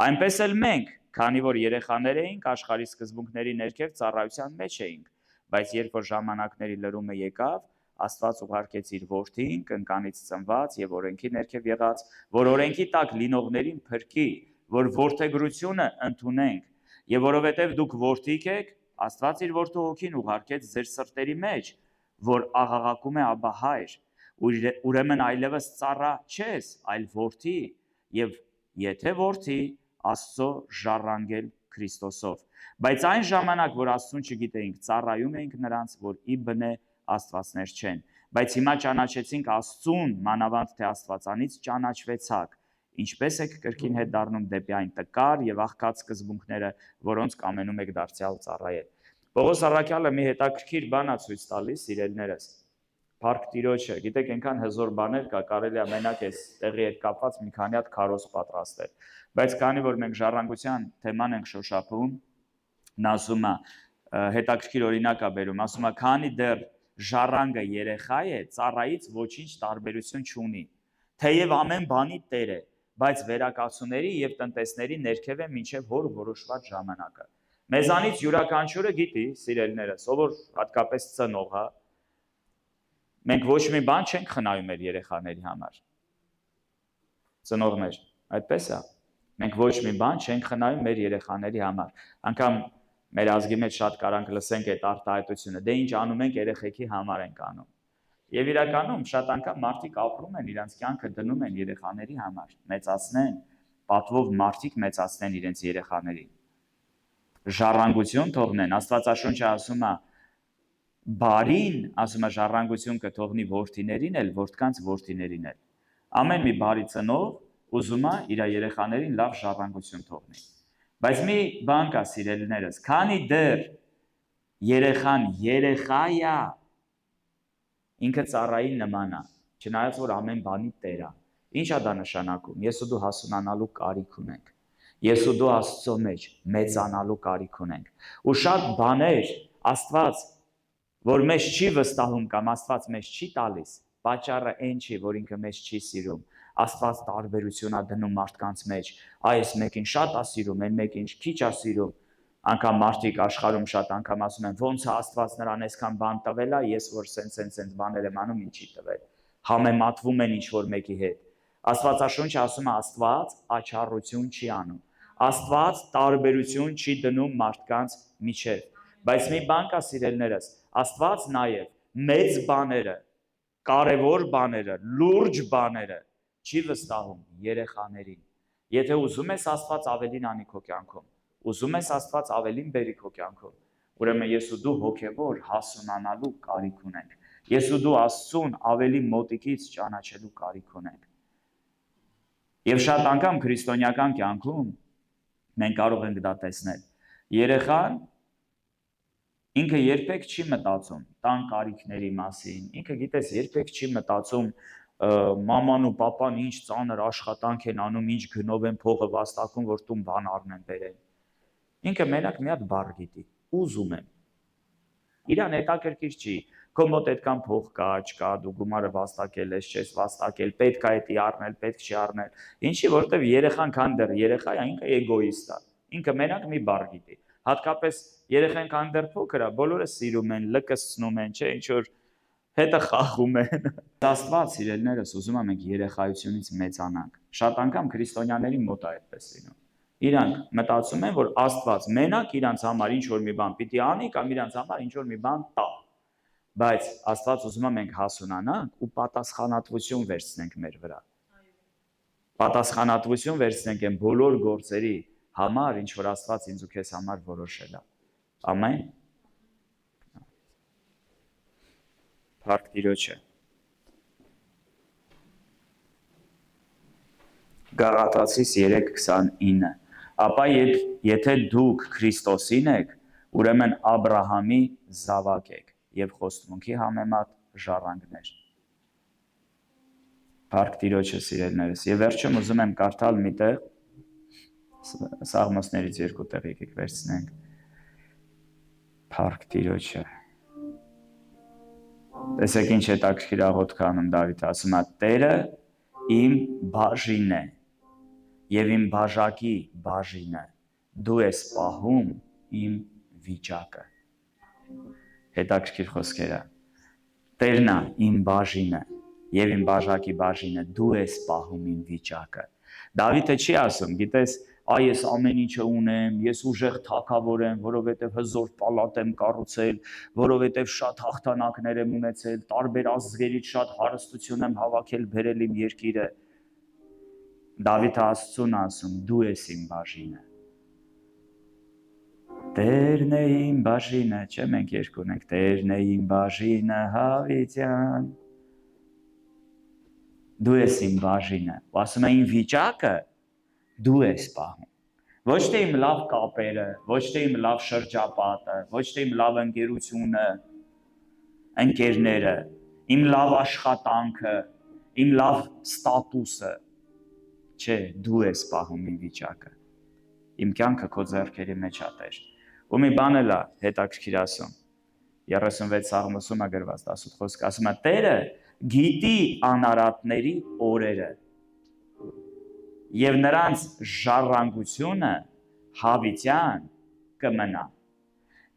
Այնպես էլ մենք, քանի որ երեխաներ էինք, աշխարհի սկզբունքների ներքև ծառայության մեջ էինք, բայց երբ որ ժամանակների լրումը եկավ, Աստված ուղարկեց իր որդին, կնկանից ծնված եւ օրենքի ներքև եղած, որ օրենքի տակ լինողներին փրկի, որ որդեգրությունը ընդունենք, եւ որովհետեւ դուք որդիկ եք, Աստված իր որդու հոգին ուղարկեց ձեր սրտերի մեջ, որ աղաղակում է Աբա Հայր, ուրեմն այլևս ծառա չես, այլ որդի, եւ եթե որդի, Աստծո ժառանգել Քրիստոսով։ Բայց այն ժամանակ, որ Աստծուն չգիտեինք, ծառայում էինք նրանց, որ ի բնե աստվածներ չեն, բայց հիմա ճանաչեցինք Աստծուն, մանավանդ թե Աստվածանից ճանաչվեցաք, ինչպես եք կրկին հետ դառնում դեպի այն տկար եւ աղքատ սկզբունքները, որոնց կամենում եք դարձյալ ծառայել։ Պողոս առաքյալը մի հետաքրքիր բան է ցույց տալիս, սիրելիներս։ Փառք Տիրոջը, գիտեք, այնքան հզոր բաներ կա, կարելի է մենակ այս տեղի հետ կապված մի քանի հատ քարոզ պատրաստել, բայց քանի որ մենք ժառանգության թեման ենք շոշափում, նա ասում է, հետաքրքիր օրինակ է բերում, ասում է, քանի դեռ ժառանգը երեխա է, ծառայից ոչինչ տարբերություն չունի, թեև ամեն բանի տեր է, բայց վերակացուների եւ տնտեսների ներքև է մինչեւ հոր որոշված ժամանակը։ Մեզանից յուրաքանչյուրը գիտի, սիրելիներս, ով որ հատկապես ծնող է, մենք ոչ մի բան չենք խնայում մեր երեխաների համար։ Ծնողներ, այդպես է։ Մենք ոչ մի բան չենք խնայում մեր երեխաների համար։ Անկամ մեր ազգի մեջ շատ կարանք լսենք այդ արտահայտությունը, դե ինչ անում ենք երեխեքի համար ենք անում։ Եվ իրականում շատ անգամ մարդիկ ապրում են, իրենց կյանքը դնում են երեխաների համար, մեծացնեն, պատվով մարդիկ մեծացնեն իրենց երեխաներին։ Ժառանգություն թողնեն, Աստվածաշունչը ասում է, բարին, ասում է, ժառանգություն կթողնի որդիներին էլ, որդկանց որդիներին էլ։ Ամեն մի բարի ծնող ուզում է իր երեխաներին լավ ժառանգություն թողնի։ Բայց մի բան կա, սիրելիներս, քանի դեռ երեխան երեխա է, ինքը ծառայի նման է, չնայած որ ամեն բանի տեր է։ Ինչ է դա նշանակում։ Ես ու դու հասունանալու կարիք ունենք։ Ես ու դու Աստծո մեջ մեծանալու կարիք ունենք։ Ու շատ բաներ Աստված, որ մեզ չի վստահում կամ Աստված մեզ չի տալիս, պատճառը այն չի, որ ինքը մեզ չի սիրում։ Աստված տարբերություն է դնում մարդկանց մեջ։ Այս մեկին շատ է սիրում, այն մեկին քիչ է սիրում։ Անկամ մարդիկ աշխարհում շատ անգամ ասում են, ոնց է Աստված նրան այսքան բան տվել է, ես որ սենց բաներ եմ անում, ինչի տվել։ Համեմատվում են ինչ-որ մեկի հետ։ Աստվածաշունչը ասում է, Աստված աչառություն չի անում։ Աստված տարբերություն չի դնում մարդկանց միջև։ Բայց մի բան կա, սիրելիներս, Աստված նաև մեծ բաները, կարևոր բաները, լուրջ բաները չի վստահում երեխաներին։ Եթե ուզում ես Աստված ավելին անի քո կյանքում, ուզում ես Աստված ավելին բերի քո կյանքում, ուրեմն ես ու դու հոգևոր հասունանալու կարիք ունենք։ Ես ու դու Աստծուն ավելի մոտիկից ճանաչելու կարիք ունենք։ Եվ շատ անգամ քրիստոնեական կյանքում մենք կարող ենք դա տեսնել։ Երեխան ինքը երբեք չի մտածում տան կարիքների մասին, ինքը գիտես երբեք չի մտածում մաման ու պապան ինչ ծանր աշխատանք են անում, ինչ գնով են փողը վաստակում, որ տուն բան առնեն բերեն։ Ինքը մենակ մի հատ բառ գիտի՝ ուզում եմ։ Իրան հետաքրքիր չի, քո մոտ այդքան փող կա, չկա, դու գումարը վաստակել ես, չես վաստակել, պետք է դա առնել, պետք չի առնել։ Ինչի, որովհետև երեխան քան դեռ երեխա է, ինքը էգոիստ է։ Ինքը մենակ մի բառ գիտի։ Հատկապես երեխան քան դեռ փոքր է, բոլորը սիրում են, լկսցնում են, չէ, ինչ որ հետը խաղում են։ Աստված, սիրելիներս, ուզում է մենք երեխայությունից մեծանանք։ Շատ անգամ քրիստոնյաների մոտ է այդպես լինում։ Իրանք մտածում են, որ Աստված մենակ իրանց համար ինչ որ մի բան պիտի անի կամ իրանց համար ինչ որ մի բան տա։ Բայց Աստված ուզում է մենք հասունանանք ու պատասխանատվություն վերցնենք մեր վրա։ Պատասխանատվություն վերցնենք այն բոլոր գործերի համար, ինչ որ Աստված ինձ ու քեզ համար որոշել է։ Ամեն։ Փառք Տիրոջը։ Գաղատացիս 3:29։ Ապա եթե դուք Քրիստոսին եք, ուրեմն Աբրահամի զավակ եք եւ խոստմունքի համեմատ ժառանգներ։ Փառք Տիրոջը, սիրելիներս։ Եվ վերջում ուզում եմ կարդալ մի տեղ Սաղմոսներից 2 տեղ եկեք վերցնենք։ Փառք Տիրոջը։ Տեսեք ինչ հետաքրքիր աղոթք անում Դավիթը, ասում է. Տերը իմ բաժին է եւ իմ բաժակի բաժինը, դու ես պահում իմ վիճակը։ Հետաքրքիր խոսքեր է։ Տերն է իմ բաժինը եւ իմ բաժակի բաժինը, դու ես պահում իմ վիճակը։ Դավիթը չի ասում, գիտես, այ ես ամեն ինչը ունեմ, ես ուժեղ թագավոր եմ, որովհետև հզոր պալատ եմ կառուցել, որովհետև շատ հաղթանակներ եմ ունեցել, տարբեր ազգերից շատ հարստություն եմ հավաքել, բերել իմ երկիրը։ Դավիթը Աստծուն ասում, դու ես իմ բաժինը։ Տերն է իմ բաժինը, չէ՞ մենք երկուն ենք, Տերն է իմ բաժինը, հավիտյան։ Դու ես իմ բաժինը, ու ասում է իմ վիճակը դու ես պահում։ Ոչ թե իմ լավ կապերը, ոչ թե իմ լավ շրջապատը, ոչ թե իմ լավ ընկերությունը, ընկերները, իմ լավ աշխատանքը, իմ լավ ստատուսը, չէ, դու ես պահում իմ վիճակը։ Իմ կյանքը քո ձեռքերի մեջ է, Տեր։ Ու մի բան էլ է հետաքրքիր ասում։ 36 Սաղմոսում է գրված 18 խոսք, ասում է. Տերը գիտի անարատների օրերը եւ նրանց ժառանգությունը հավիտյան կմնա։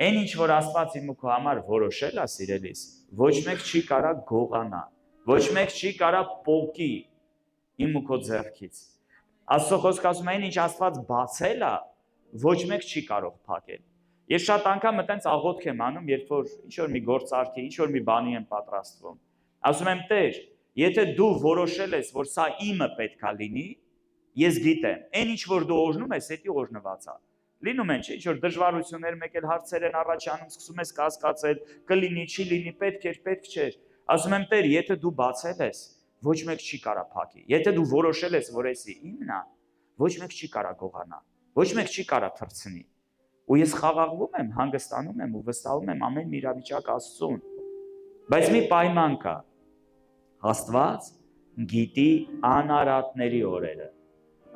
Այն ինչ որ Աստված իմ ու քո համար որոշել է, սիրելիս, ոչ մեկ չի կարա գողանա, ոչ մեկ չի կարա պոկի իմ ու քո ձեռքից։ Աստծո խոսքը ասում է, այն ինչ Աստված բացել է, ոչ մեկ չի կարող փակել։ Ես շատ անգամ այտենց աղոթք եմ անում, երբ որ ինչ որ մի գործարքի, ինչ որ մի բանի եմ պատրաստվում։ Ասում եմ, Տեր, եթե դու որոշել ես, որ սա իմը պետքա լինի, ես գիտեմ, այն ինչ որ դու օրհնում ես, դա օրհնված է։ Լինում են, չէ՞, ինչ որ դժվարություններ, մեկ էլ հարցեր են առաջանում, սկսում ես կասկածել, կլինի, չի լինի, պետք էր, պետք չէր։ Ասում եմ, Տեր, եթե դու բացել ես, ոչ մեկ չի կարա փակի։ Եթե դու որոշել ես, որ էսի իմն է, ոչ մեկ չի կարա գողանա, ոչ մեկ չի կարա թռցնի։ Ու ես խաղաղվում եմ, հանգստանում եմ ու վստահում եմ ամեն մի իրավիճակ Աստծուն։ Բայց մի պայման կա։ Աստված գիտի անարատների օրերը։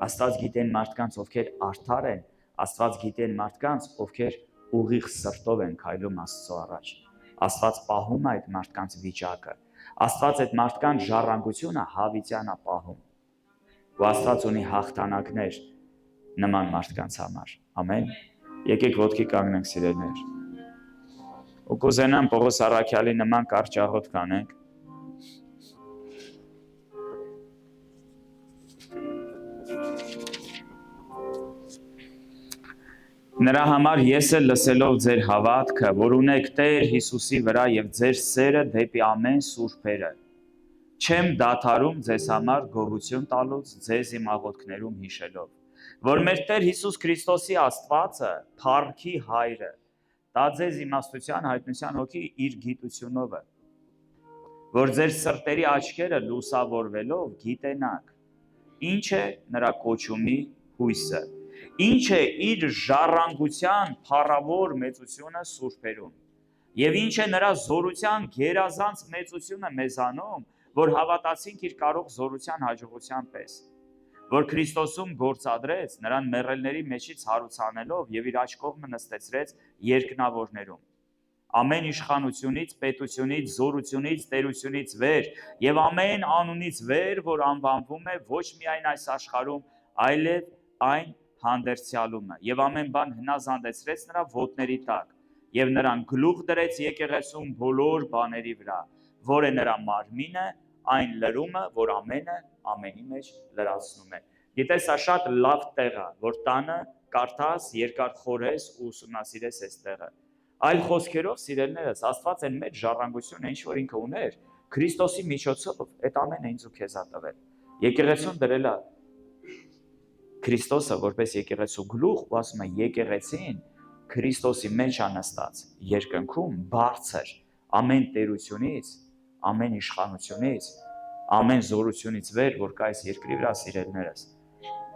Աստված գիտի այն մարդկանց, ովքեր արդար են, Աստված գիտի այն մարդկանց, ովքեր ուղիղ սրտով են քայլում Աստծո առաջ։ Աստված պահում է այդ մարդկանց վիճակը։ Աստված այդ մարդկանց ժառանգությունը հավիտյան է պահում։ Ու Աստված ունի հաղթանակներ նման մարդկանց համար։ Ամեն։ Եկեք ոտքի կանգնենք, սիրելիներ։ Ու կուզենամ Պողոս առաքյալի նման կարճ աղոթք անենք։ Նրա համար ես էլ լսելով ձեր հավատքը, որ ունեք Տեր Հիսուսի վրա եւ ձեր սերը դեպի ամեն սուրբերը, չեմ դադարում ձեզ համար գոհություն տալուց ձեզ իմ աղոթքներում հիշելով, որ մեր Տեր Հիսուս Քրիստոսի Աստվածը, փառքի Հայրը, տա ձեզ իմաստության հայտնության հոգի իր գիտությունովը, որ ձեր սրտերի աչքերը լուսավորվելով գիտենաք, ինչ է նրա կոչումի հույսը, ինչ է իր ժառանգության փառավոր մեծությունը սուրբերում, եւ ինչ է նրա զորության գերազանց մեծությունը մեզանում, որ հավատացինք իր կարող զորության հաջողության պես, որ Քրիստոսում գործադրեց, նրան մեռելների մեջից հարուցանելով եւ իր աջ կողմը նստեցրեց երկնավորներում, ամեն իշխանությունից, պետությունից, զորությունից, տերությունից վեր եւ ամեն անունից վեր, որ անվանվում է ոչ միայն այս աշխարհում, այլև այն հանդերձյալումը եւ ամեն բան հնազանդեցրեց նրա ոտների տակ եւ նրան գլուխ դրեց եկեղեցում բոլոր բաների վրա, որ է նրա մարմինը, այն լրումը, որ ամենը ամենի մեջ լրացնում է։ Գիտես, սա շատ լավ տեղ է, որ տանը կարդաս, երկար խորես ու ուսումնասիրես այս տեղը։ Այլ խոսքերով, սիրելիներս, Աստված այն մեծ ժառանգությունը, ինչ որ ինքը ուներ, Քրիստոսի միջոցով այդ ամենը ինձ ու քեզ ա տվել։ Եկեղեցուն դրել է Քրիստոսը որպես եկեղեցու գլուխ, ու ասում է եկեղեցին Քրիստոսի մեջ ա նստած երկնքում բարձր ամեն տերությունից, ամեն իշխանությունից, ամեն զորությունից վեր, որ կա այս երկրի վրա, սիրելիներս։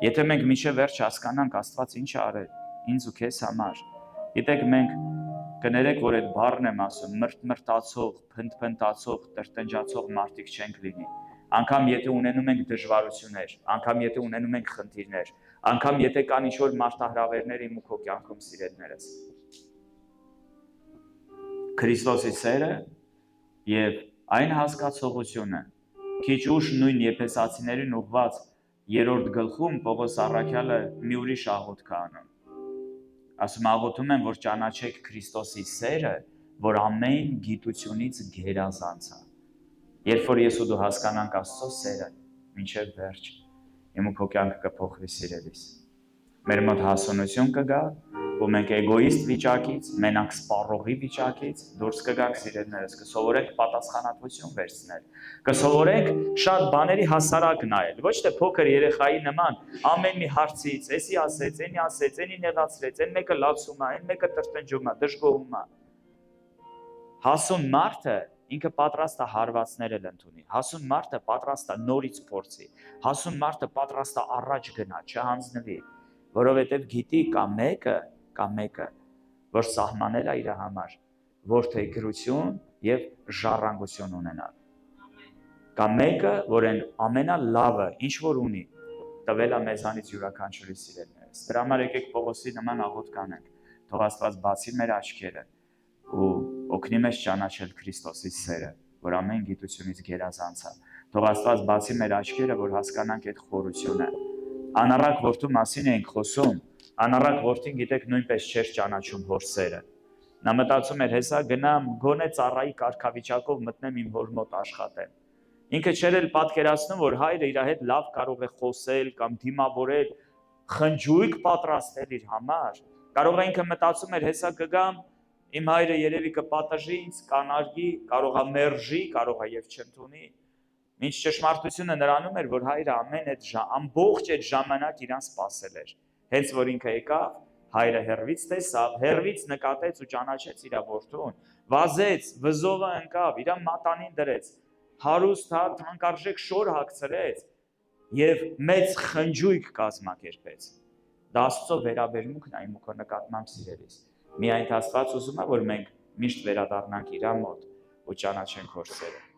Եթե մենք մինչև վերջ հասկանանք Աստված ինչ ա արել ինձ ու քեզ համար, գիտեք մենք կներեք, որ այդ բառն եմ ասում, մրթմրթացող, փնթփնթացող, տրտնջացող մարդիկ չենք լինի։ Անգամ եթե ունենում ենք դժվարություններ, անգամ եթե ունենում ենք խնդիրներ, անգամ եթե կան ինչ-որ մարտահրավերներ իմ ու քո կյանքում, սիրելիներս։ Քրիստոսի սերը եւ այն հասկացողությունը, քիչ ուշ նույն Եփեսացիներին ուղված 3-րդ գլխում Պողոս առաքյալը մի ուրիշ աղոթք է անում։ Ասում աղոթում եմ, որ ճանաչեք Քրիստոսի սերը, որ ամեն գիտությունից գերազանց է։ Երբ որ ես ու դու հասկանանք Աստծո սերը, մինչև վերջ, իմ ու քո կյանքը կփոխվի, սիրելիս։ Մեր մոտ հասունություն կգա, ու մենք էգոիստ վիճակից, մենակ սպառողի վիճակից դուրս կգանք, սիրելիներս, կսովորենք պատասխանատվություն վերցնել, կսովորենք շատ բաների հասարակ նայել, ոչ թե փոքր երեխայի նման ամեն մի հարցից, էսի ասեց, էնի նեղացրեց, այն մեկը լացում է, այն մեկը տրտնջում է, դժգոհում է։ Հասուն մարդը ինքը պատրաստ է հարվածներ էլ ընդունի, հասուն մարդը պատրաստ է նորից փորձի, հասուն մարդը պատրաստ է առաջ գնա, չհանձնվի, որովհետև գիտի կա մեկը, որ սահմանել է իր համար, որդեգրություն եւ ժառանգություն ունենալ։ Կա մեկը, որ այն ամենալավը, ինչ որ ունի, տվել է մեզանից յուրաքանչյուրի, սիրելիներս։ Դրա համար եկեք Պողոսի նման աղոթք անենք, թող Աստված բացի մեր աչքերը ու օգնի մեզ ճանաչել Քրիստոսի սերը, որ ամեն գիտությունից գերազանց է։ Թող Աստված բացի մեր աչքերը, որ հասկանանք այդ խորությունը։ Անառակ որդու մասին էինք խոսում, անառակ որդին գիտեք նույնպես չէր ճանաչում հոր սերը։ Նա մտածում էր, հեսա գնամ գոնե ծառայի կարգավիճակով մտնեմ իմ հոր մոտ աշխատեմ։ Ինքը չէր էլ պատկերացնում, որ հայրը իր հետ լավ կարող է խոսել կամ դիմավորել, խնջույք պատրաստել իր համար։ Կարող է ինքը մտածում էր, հեսա կգամ, իմ հայրը երևի կպատժի ինձ, կանարգի, կարող է մերժի, կարող է եւ չընդունի։ Մինչ ճշմարտությունը նրանում էր, որ հայրը ամբողջ այդ ժամանակ իրան սպասել էր։ Հենց որ ինքը եկավ, հայրը հեռվից տեսավ, հեռվից նկատեց ու ճանաչեց իր որդուն, վազեց, վզովը ընկավ, իրան մատանին դրեց, հարուստ թանկարժեք շոր հագցրեց եւ մեծ խնջույք կազմակերպեց։ Դա Աստծո վերաբերմունքն է իմ ու քո նկատմամբ, սիրելիս։ Միայն Աստված ուզում է, որ մենք միշտ վերադառնանք իր մոտ ու ճանաչենք հոր սերը։